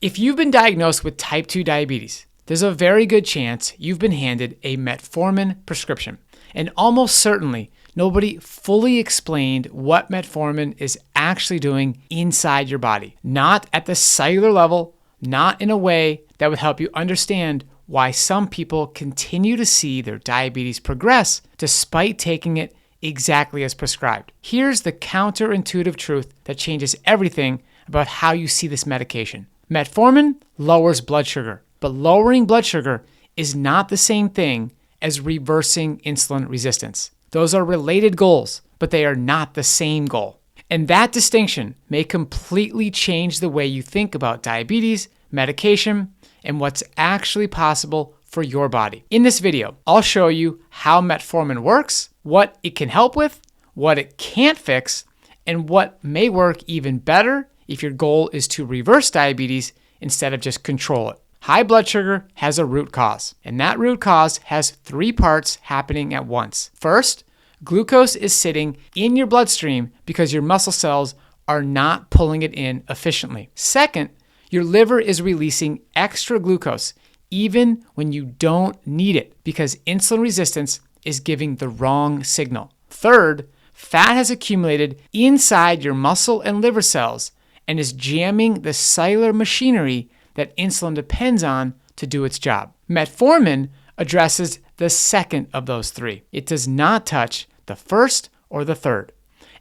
If you've been diagnosed with type 2 diabetes, there's a very good chance you've been handed a metformin prescription. And almost certainly, nobody fully explained what metformin is actually doing inside your body. Not at the cellular level, not in a way that would help you understand why some people continue to see their diabetes progress despite taking it exactly as prescribed. Here's the counterintuitive truth that changes everything about how you see this medication. Metformin lowers blood sugar, but lowering blood sugar is not the same thing as reversing insulin resistance. Those are related goals, but they are not the same goal. And that distinction may completely change the way you think about diabetes, medication, and what's actually possible for your body. In this video, I'll show you how metformin works, what it can help with, what it can't fix, and what may work even better if your goal is to reverse diabetes instead of just control it. High blood sugar has a root cause, and that root cause has 3 parts happening at once. First, glucose is sitting in your bloodstream because your muscle cells are not pulling it in efficiently. Second, your liver is releasing extra glucose even when you don't need it because insulin resistance is giving the wrong signal. Third, fat has accumulated inside your muscle and liver cells and is jamming the cellular machinery that insulin depends on to do its job. Metformin addresses the second of those 3. It does not touch the first or the third.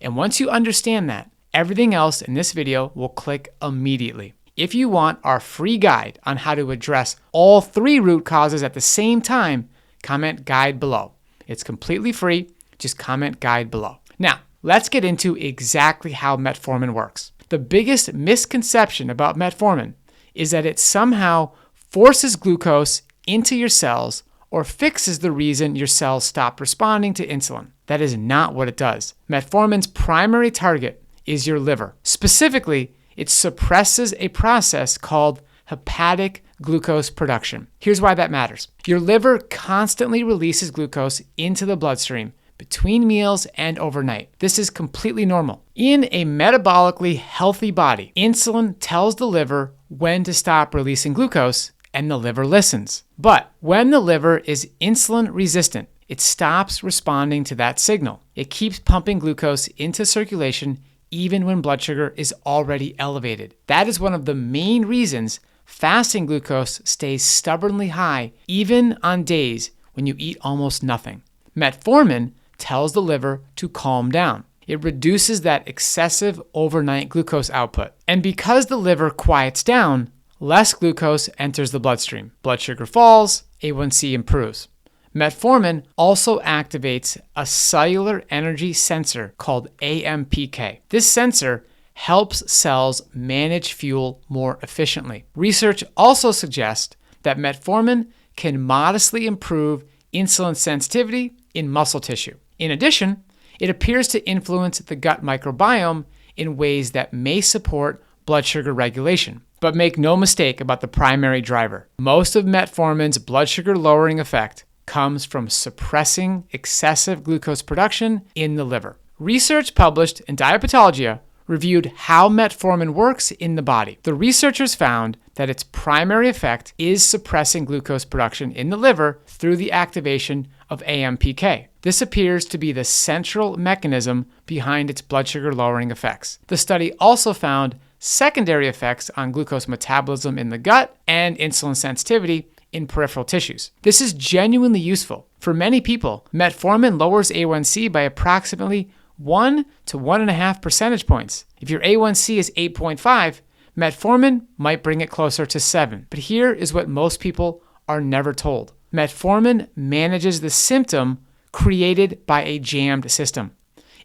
And once you understand that, everything else in this video will click immediately. If you want our free guide on how to address all 3 root causes at the same time, comment guide below. It's completely free. Just comment guide below. Now, let's get into exactly how metformin works. The biggest misconception about metformin is that it somehow forces glucose into your cells or fixes the reason your cells stop responding to insulin. That is not what it does. Metformin's primary target is your liver. Specifically, it suppresses a process called hepatic glucose production. Here's why that matters. Your liver constantly releases glucose into the bloodstream between meals and overnight. This is completely normal. In a metabolically healthy body, insulin tells the liver when to stop releasing glucose, and the liver listens. But when the liver is insulin resistant, it stops responding to that signal. It keeps pumping glucose into circulation even when blood sugar is already elevated. That is one of the main reasons fasting glucose stays stubbornly high even on days when you eat almost nothing. Metformin tells the liver to calm down. It reduces that excessive overnight glucose output. And because the liver quiets down, less glucose enters the bloodstream. Blood sugar falls, A1C improves. Metformin also activates a cellular energy sensor called AMPK. This sensor helps cells manage fuel more efficiently. Research also suggests that metformin can modestly improve insulin sensitivity in muscle tissue. In addition, it appears to influence the gut microbiome in ways that may support blood sugar regulation. But make no mistake about the primary driver. Most of metformin's blood sugar lowering effect comes from suppressing excessive glucose production in the liver. Research published in Diabetologia reviewed how metformin works in the body. The researchers found that its primary effect is suppressing glucose production in the liver through the activation of AMPK. This appears to be the central mechanism behind its blood sugar lowering effects. The study also found secondary effects on glucose metabolism in the gut and insulin sensitivity in peripheral tissues. This is genuinely useful. For many people, metformin lowers A1C by approximately 1 to 1.5 percentage points. If your A1C is 8.5, metformin might bring it closer to 7. But here is what most people are never told. Metformin manages the symptom created by a jammed system.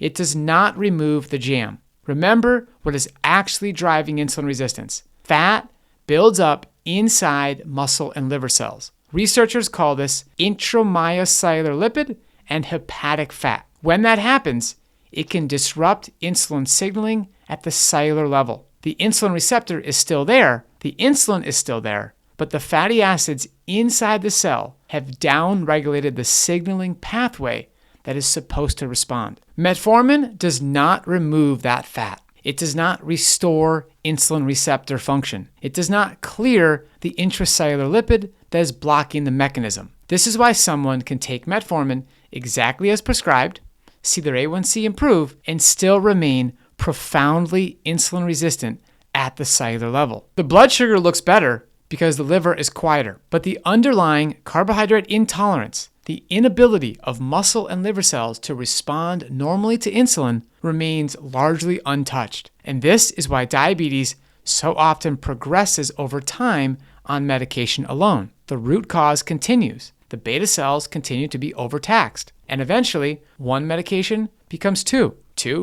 It does not remove the jam. Remember what is actually driving insulin resistance. Fat builds up inside muscle and liver cells. Researchers call this intramyocellular lipid and hepatic fat. When that happens, it can disrupt insulin signaling at the cellular level. The insulin receptor is still there, the insulin is still there, but the fatty acids inside the cell have down-regulated the signaling pathway that is supposed to respond. Metformin does not remove that fat. It does not restore insulin receptor function. It does not clear the intracellular lipid that is blocking the mechanism. This is why someone can take metformin exactly as prescribed, see their A1C improve, and still remain profoundly insulin resistant at the cellular level. The blood sugar looks better because the liver is quieter, but the underlying carbohydrate intolerance, the inability of muscle and liver cells to respond normally to insulin, remains largely untouched. And this is why diabetes so often progresses over time on medication alone. The root cause continues. The beta cells continue to be overtaxed. And eventually, one medication becomes two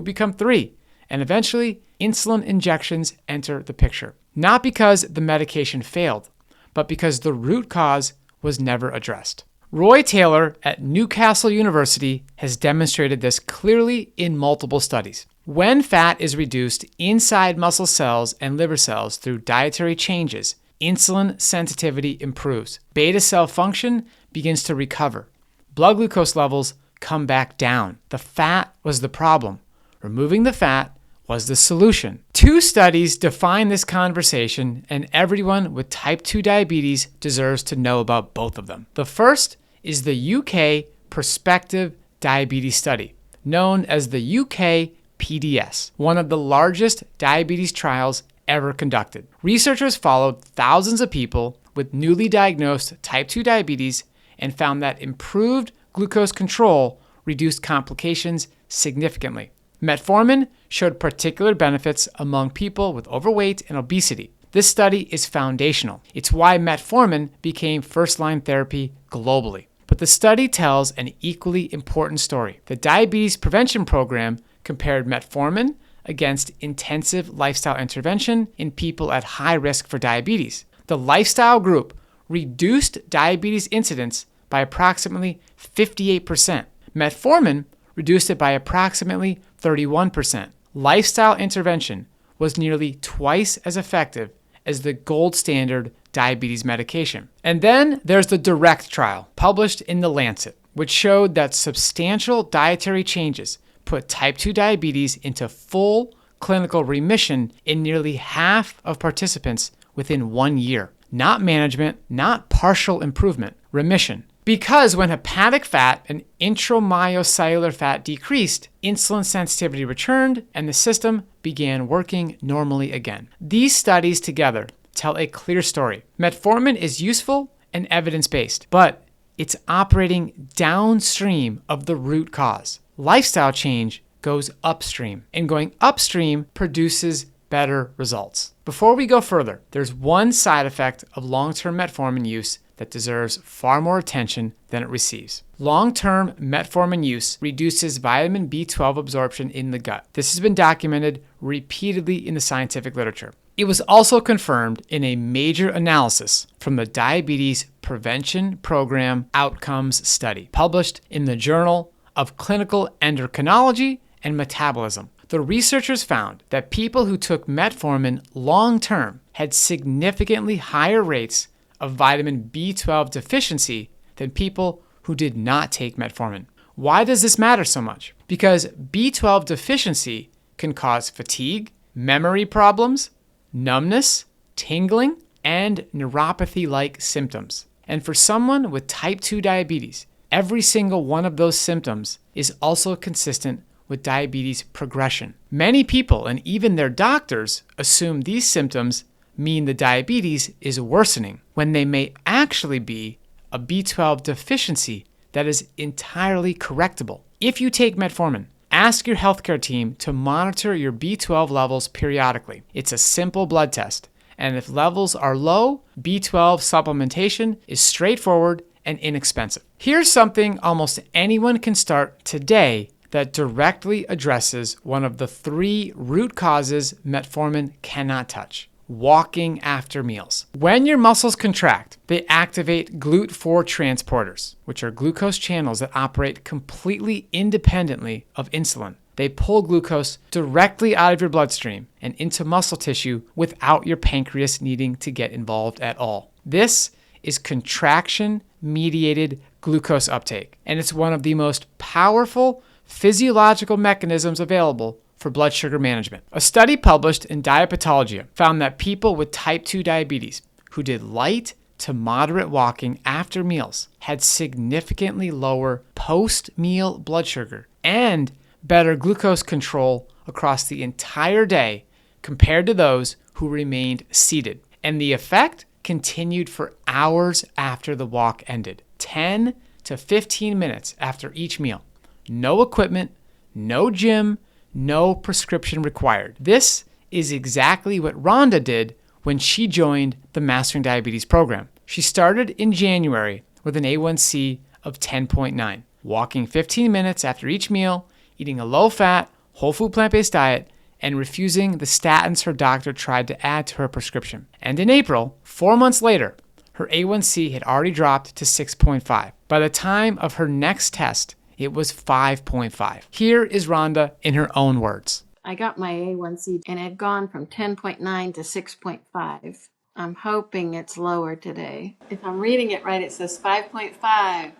become three, and eventually, insulin injections enter the picture. Not because the medication failed, but because the root cause was never addressed. Roy Taylor at Newcastle University has demonstrated this clearly in multiple studies. When fat is reduced inside muscle cells and liver cells through dietary changes, insulin sensitivity improves. Beta cell function begins to recover. Blood glucose levels come back down. The fat was the problem. Removing the fat was the solution. 2 studies define this conversation, and everyone with type 2 diabetes deserves to know about both of them. The first is the UK Prospective Diabetes Study, known as the UKPDS, one of the largest diabetes trials ever conducted. Researchers followed thousands of people with newly diagnosed type 2 diabetes and found that improved glucose control reduced complications significantly. Metformin showed particular benefits among people with overweight and obesity. This study is foundational. It's why metformin became first-line therapy globally. But the study tells an equally important story. The diabetes prevention program compared metformin against intensive lifestyle intervention in people at high risk for diabetes. The lifestyle group reduced diabetes incidence by approximately 58%. Metformin reduced it by approximately 31%. Lifestyle intervention was nearly twice as effective as the gold standard diabetes medication. And then there's the DIRECT trial, published in The Lancet, which showed that substantial dietary changes put type 2 diabetes into full clinical remission in nearly half of participants within 1 year. Not management, not partial improvement, remission. Because when hepatic fat and intramyocellular fat decreased, insulin sensitivity returned and the system began working normally again. These studies together tell a clear story. Metformin is useful and evidence-based, but it's operating downstream of the root cause. Lifestyle change goes upstream, and going upstream produces better results. Before we go further, there's one side effect of long-term metformin use that deserves far more attention than it receives. Long-term metformin use reduces vitamin B12 absorption in the gut. This has been documented repeatedly in the scientific literature. It was also confirmed in a major analysis from the Diabetes Prevention Program Outcomes Study, published in the Journal of Clinical Endocrinology and Metabolism. The researchers found that people who took metformin long-term had significantly higher rates of vitamin B12 deficiency than people who did not take metformin. Why does this matter so much? Because B12 deficiency can cause fatigue, memory problems, numbness, tingling, and neuropathy-like symptoms. And for someone with type 2 diabetes, every single one of those symptoms is also consistent with diabetes progression. Many people, and even their doctors, assume these symptoms mean the diabetes is worsening, when they may actually be a B12 deficiency that is entirely correctable. If you take metformin, ask your healthcare team to monitor your B12 levels periodically. It's a simple blood test, and if levels are low, B12 supplementation is straightforward and inexpensive. Here's something almost anyone can start today that directly addresses one of the 3 root causes metformin cannot touch: walking after meals. When your muscles contract, they activate GLUT4 transporters, which are glucose channels that operate completely independently of insulin. They pull glucose directly out of your bloodstream and into muscle tissue without your pancreas needing to get involved at all. This is contraction-mediated glucose uptake, and it's one of the most powerful physiological mechanisms available for blood sugar management. A study published in Diabetologia found that people with type 2 diabetes who did light to moderate walking after meals had significantly lower post-meal blood sugar and better glucose control across the entire day compared to those who remained seated. And the effect continued for hours after the walk ended, 10 to 15 minutes after each meal. No equipment, no gym, no prescription required. This is exactly what Rhonda did when she joined the Mastering Diabetes program. She started in January with an A1C of 10.9, walking 15 minutes after each meal, eating a low-fat, whole food plant-based diet, and refusing the statins her doctor tried to add to her prescription. And in April, 4 months later, her A1C had already dropped to 6.5. By the time of her next test, it was 5.5. Here is Rhonda in her own words. I got my A1C and it had gone from 10.9 to 6.5. I'm hoping it's lower today. If I'm reading it right, it says 5.5,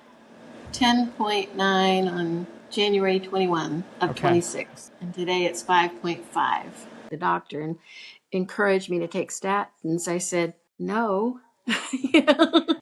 10.9 on January 21 of 26. And today it's 5.5. The doctor encouraged me to take statins. I said, no.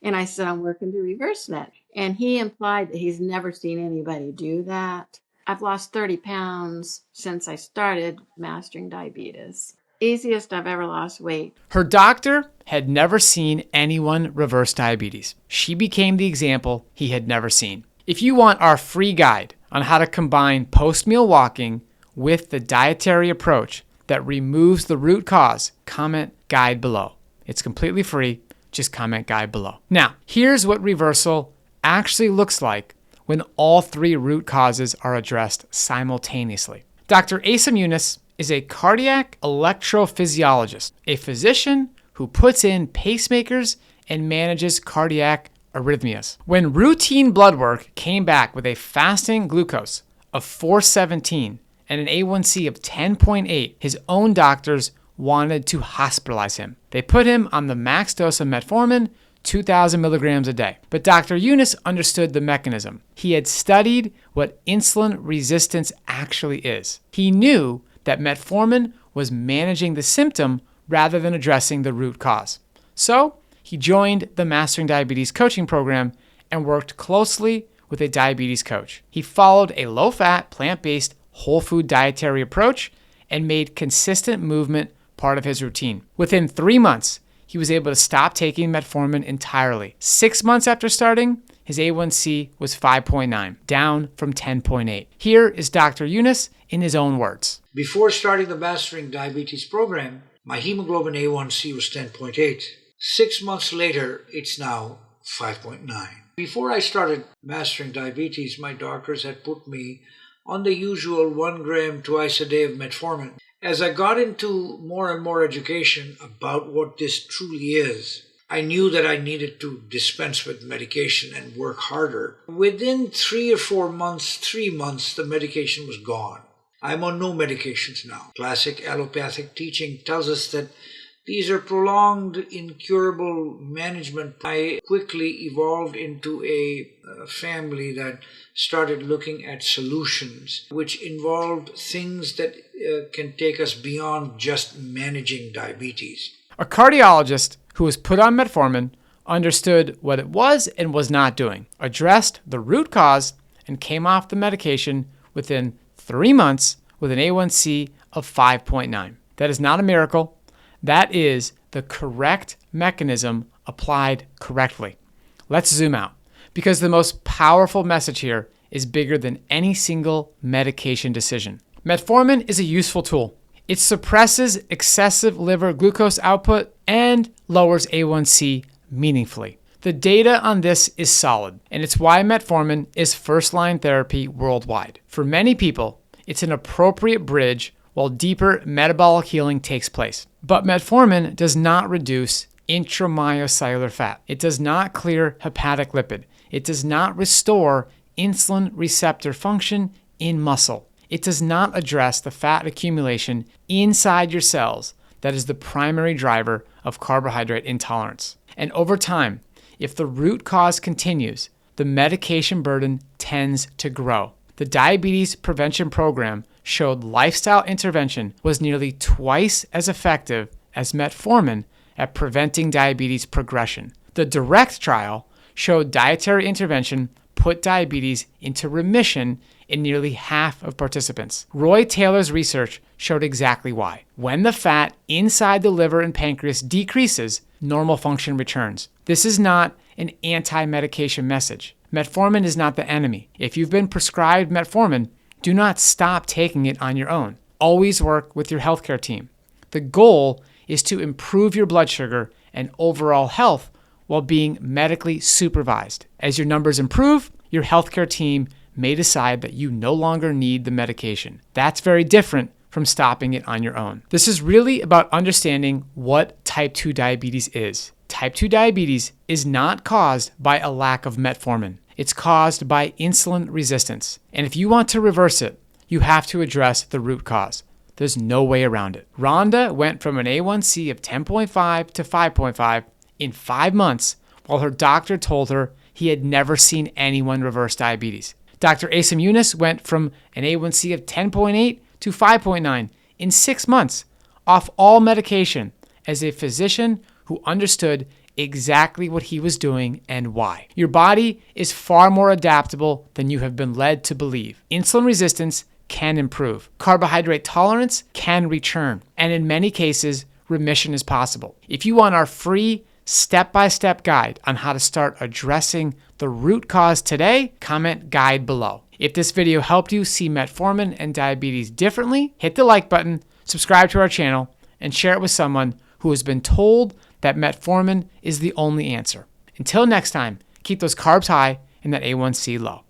And I said, I'm working to reverse that. And he implied that he's never seen anybody do that. I've lost 30 pounds since I started mastering diabetes. Easiest I've ever lost weight. Her doctor had never seen anyone reverse diabetes. She became the example he had never seen. If you want our free guide on how to combine post-meal walking with the dietary approach that removes the root cause, comment guide below. It's completely free. Just comment guide below. Now, here's what reversal actually looks like when all three root causes are addressed simultaneously. Dr. Younis is a cardiac electrophysiologist, a physician who puts in pacemakers and manages cardiac arrhythmias. When routine blood work came back with a fasting glucose of 417 and an A1C of 10.8, his own doctors wanted to hospitalize him. They put him on the max dose of metformin, 2,000 milligrams a day. But Dr. Younis understood the mechanism. He had studied what insulin resistance actually is. He knew that metformin was managing the symptom rather than addressing the root cause. So he joined the Mastering Diabetes coaching program and worked closely with a diabetes coach. He followed a low-fat, plant-based, whole food dietary approach and made consistent movement part of his routine. Within 3 months, he was able to stop taking metformin entirely. 6 months after starting, his A1C was 5.9, down from 10.8. Here is Dr. Younis in his own words. Before starting the Mastering Diabetes program, my hemoglobin A1C was 10.8. 6 months later, it's now 5.9. Before I started Mastering Diabetes, my doctors had put me on the usual 1 gram twice a day of metformin. As I got into more and more education about what this truly is, I knew that I needed to dispense with medication and work harder. Within 3 or 4 months, 3 months, the medication was gone. I'm on no medications now. Classic allopathic teaching tells us that these are prolonged, incurable management. I quickly evolved into a family that started looking at solutions, which involved things that can take us beyond just managing diabetes. A cardiologist who was put on metformin understood what it was and was not doing, addressed the root cause, and came off the medication within 3 months with an A1C of 5.9. That is not a miracle. That is the correct mechanism applied correctly. Let's zoom out, because the most powerful message here is bigger than any single medication decision. Metformin is a useful tool. It suppresses excessive liver glucose output and lowers A1C meaningfully. The data on this is solid, and it's why metformin is first-line therapy worldwide. For many people, it's an appropriate bridge while deeper metabolic healing takes place. But metformin does not reduce intramyocellular fat. It does not clear hepatic lipid. It does not restore insulin receptor function in muscle. It does not address the fat accumulation inside your cells that is the primary driver of carbohydrate intolerance. And over time, if the root cause continues, the medication burden tends to grow. The diabetes prevention program showed lifestyle intervention was nearly twice as effective as metformin at preventing diabetes progression. The direct trial showed dietary intervention put diabetes into remission in nearly half of participants. Roy Taylor's research showed exactly why. When the fat inside the liver and pancreas decreases, normal function returns. This is not an anti-medication message. Metformin is not the enemy. If you've been prescribed metformin, do not stop taking it on your own. Always work with your healthcare team. The goal is to improve your blood sugar and overall health while being medically supervised. As your numbers improve, your healthcare team may decide that you no longer need the medication. That's very different from stopping it on your own. This is really about understanding what type 2 diabetes is. Type 2 diabetes is not caused by a lack of metformin. It's caused by insulin resistance. And if you want to reverse it, you have to address the root cause. There's no way around it. Rhonda went from an A1C of 10.5 to 5.5 in 5 months, while her doctor told her he had never seen anyone reverse diabetes. Dr. Younis went from an A1C of 10.8 to 5.9 in 6 months, off all medication, as a physician who understood exactly what he was doing and why. Your body is far more adaptable than you have been led to believe. Insulin resistance can improve. Carbohydrate tolerance can return. And in many cases, remission is possible. If you want our free step-by-step guide on how to start addressing the root cause today, comment guide below. If this video helped you see metformin and diabetes differently, hit the like button, subscribe to our channel, and share it with someone who has been told that metformin is the only answer. Until next time, keep those carbs high and that A1C low.